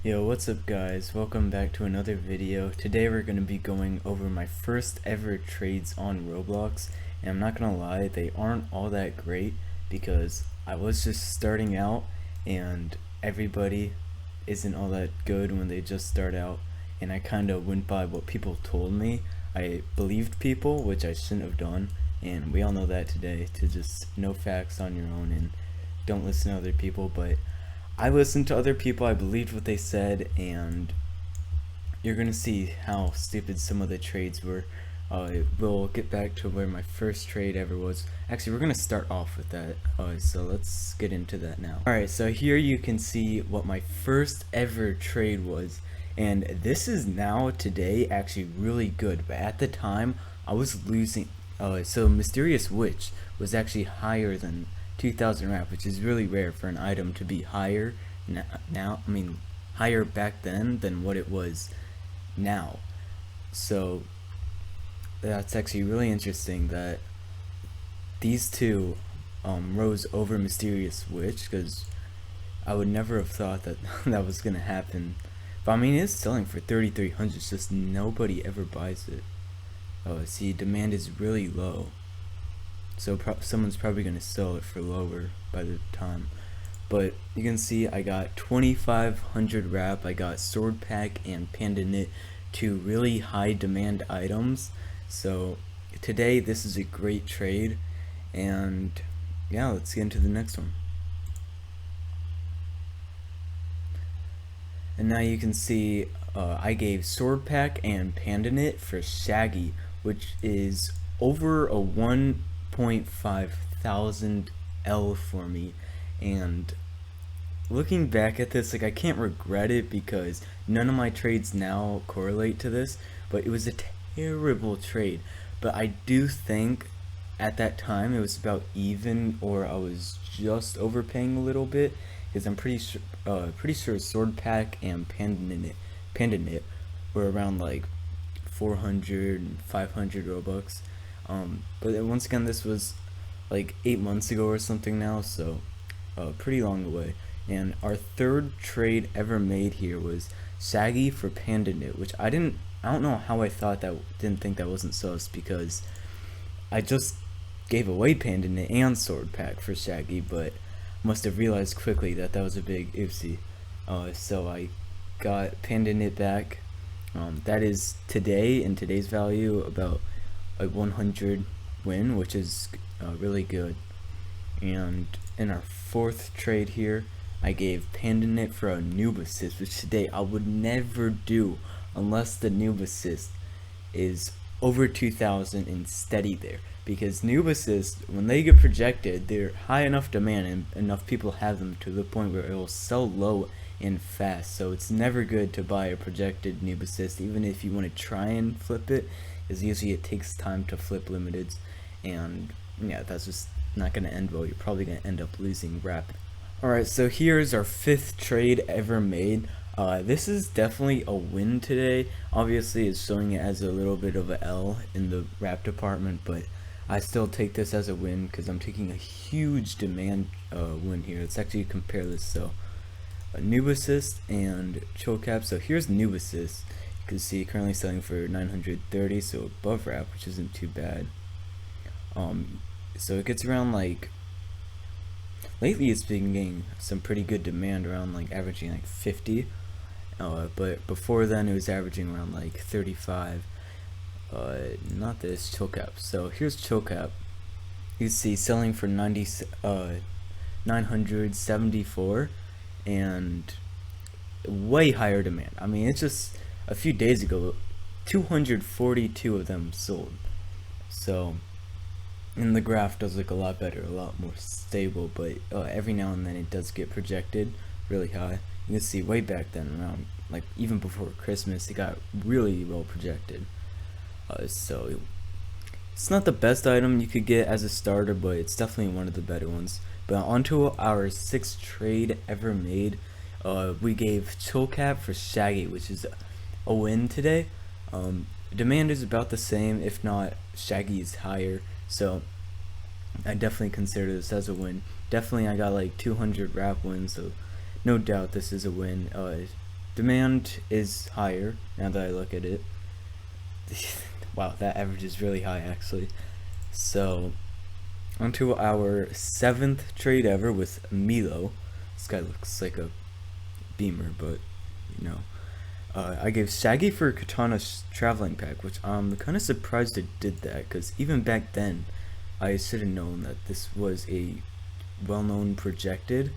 Yo, what's up guys? Welcome back to another video. Today we're going to be going over my first ever trades on Roblox, and I'm not going to lie, they aren't all that great because I was just starting out and everybody isn't all that good when they just start out, and I kind of went by what people told me. I believed people, which I shouldn't have done, and we all know that today, to just know facts on your own and don't listen to other people. But I listened to other people, I believed what they said, and you're gonna see how stupid some of the trades were. We'll get back to where my first trade ever was. Actually, we're gonna start off with that, so let's get into that now. Alright, so here you can see what my first ever trade was, and this is now, today, actually really good, but at the time, I was losing. So Mysterious Witch was actually higher than 2000 rap, which is really rare for an item to be higher now. I mean, higher back then than what it was now. So that's actually really interesting that these two rose over Mysterious Witch, because I would never have thought that that was gonna happen. But I mean, it's selling for 3,300. It's just nobody ever buys it. See, demand is really low. So someone's probably going to sell it for lower by the time. But you can see I got 2,500 wrap, I got sword pack and panda knit, two really high demand items. So today this is a great trade, and yeah, let's get into the next one. And now you can see I gave sword pack and panda knit for Shaggy, which is over a 1.5 thousand L for me. And looking back at this, like, I can't regret it because none of my trades now correlate to this, but it was a terrible trade. But I do think at that time it was about even, or I was just overpaying a little bit, because I'm pretty sure sword pack and panda knit were around like 400 and 500 Robux. But once again, this was like 8 months ago or something now, so pretty long away. And our third trade ever made here was Shaggy for panda knit, which I don't know how I didn't think that wasn't sus, because I just gave away panda knit and sword pack for Shaggy, but must have realized quickly that that was a big oopsie. So I got panda knit back. That is today, in today's value, about a 100 win, which is really good. And in our fourth trade here, I gave panda knit for a noob assist, which today I would never do unless the noob assist is over 2,000 and steady there, because noob assists, when they get projected, they're high enough demand and enough people have them to the point where it will sell low and fast. So it's never good to buy a projected noob assist, even if you want to try and flip it, because usually it takes time to flip limiteds, and yeah, that's just not going to end well. You're probably going to end up losing rap. Alright, so here's our fifth trade ever made. This is definitely a win today. Obviously it's showing it as a little bit of a L in the rap department, but I still take this as a win because I'm taking a huge demand win here. Let's actually compare this. So a noob assist and chill cap. So here's noob assist. You can see currently selling for 930, so above rap, which isn't too bad. So it gets around, like, lately it's been getting some pretty good demand, around like averaging like 50, but before then it was averaging around like 35. Not this chill cap. So here's chill cap. You see selling for 974 and way higher demand. I mean, it's just a few days ago 242 of them sold. So, and the graph does look a lot better, a lot more stable, but every now and then it does get projected really high. You can see way back then, around like even before Christmas, it got really well projected. So it's not the best item you could get as a starter, but it's definitely one of the better ones. But onto our sixth trade ever made. We gave chill cap for Shaggy, which is a win today. Demand is about the same, if not Shaggy is higher, so I definitely consider this as a win. Definitely I got like 200 rap wins, so no doubt this is a win. demand is higher now that I look at it. Wow, that average is really high actually. So onto our 7th trade ever with Milo. This guy looks like a beamer, but you know. I gave Shaggy for Katana's traveling pack, which I'm kind of surprised it did that, because even back then I should have known that this was a well-known projected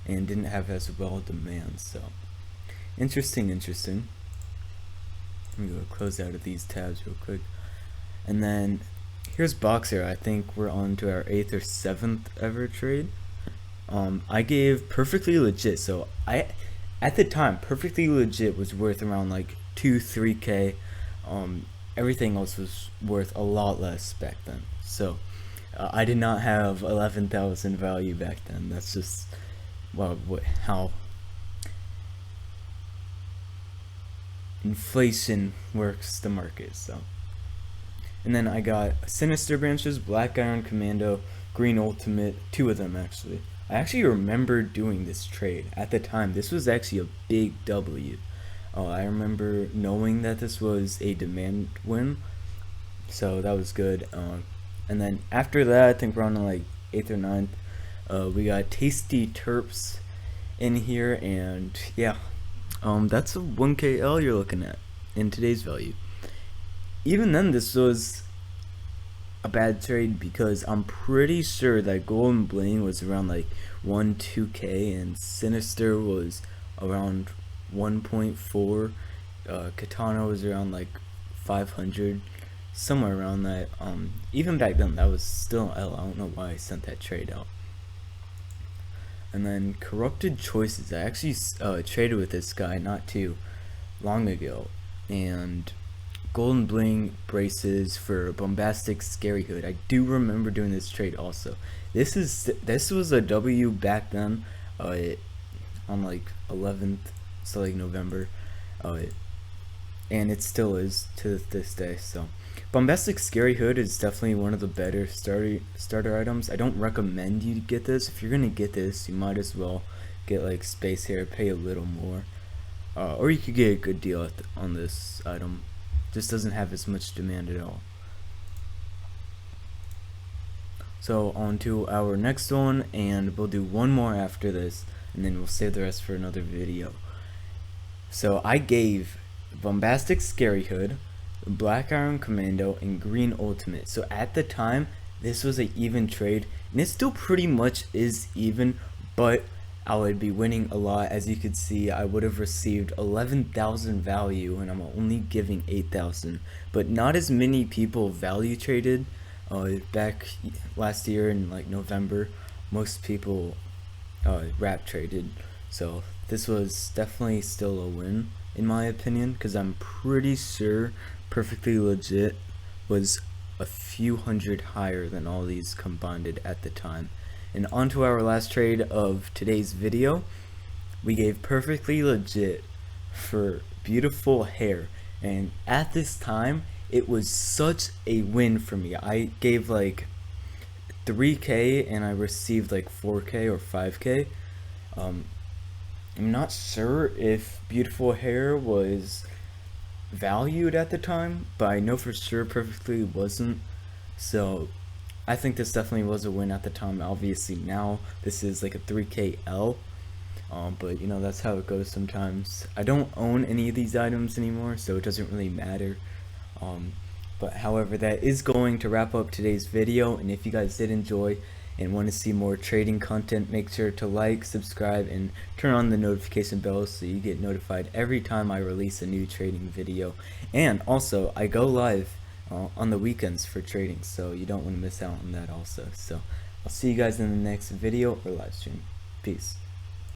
and didn't have as well demand. So interesting. Let me go close out of these tabs real quick. And then here's Boxer. I think we're on to our 8th or 7th ever trade. I gave Perfectly Legit. So at the time, Perfectly Legit was worth around like 2-3k. Everything else was worth a lot less back then. So I did not have 11,000 value back then. That's just how inflation works the market. So, and then I got Sinister Branches, Black Iron Commando, Green Ultimate, 2 of them actually. I actually remember doing this trade at the time. This was actually a big W. I remember knowing that this was a demand win, so that was good. And then after that, I think we're on like 8th or 9th. We got Tasty Terps in here, and yeah, that's a 1KL you're looking at in today's value. Even then, this was a bad trade because I'm pretty sure that Golden Bling was around like 1-2k and Sinister was around 1.4. Katana was around like 500, somewhere around that. Even back then, that was still L. I don't know why I sent that trade out. And then Corrupted Choices. I actually traded with this guy not too long ago, and Golden Bling braces for Bombastic Scary Hood. I do remember doing this trade also. This was a W back then, on like 11th, so like November, and it still is to this day. So Bombastic Scary Hood is definitely one of the better starter items. I don't recommend you to get this. If you're gonna get this, you might as well get like Space Hair, pay a little more, or you could get a good deal on this item. Just doesn't have as much demand at all. So on to our next one, and we'll do one more after this, and then we'll save the rest for another video. So I gave Bombastic Scary Hood, Black Iron Commando, and Green Ultimate. So at the time, this was an even trade, and it still pretty much is even, but I would be winning a lot. As you could see, I would have received 11,000 value, and I'm only giving 8,000. But not as many people value traded. Back last year in like November, most people wrap traded. So this was definitely still a win in my opinion, because I'm pretty sure Perfectly Legit was a few hundred higher than all these combined at the time. And on to our last trade of today's video. We gave Perfectly Legit for Beautiful Hair, and at this time it was such a win for me. I gave like 3k and I received like 4k or 5k. I'm not sure if Beautiful Hair was valued at the time, but I know for sure Perfectly wasn't. So I think this definitely was a win at the time. Obviously now this is like a 3k L, but you know, that's how it goes sometimes. I don't own any of these items anymore, so it doesn't really matter. But however, that is going to wrap up today's video, and if you guys did enjoy and want to see more trading content, make sure to like, subscribe, and turn on the notification bell so you get notified every time I release a new trading video. And also, I go live on the weekends for trading, so you don't want to miss out on that also. So I'll see you guys in the next video or live stream. Peace.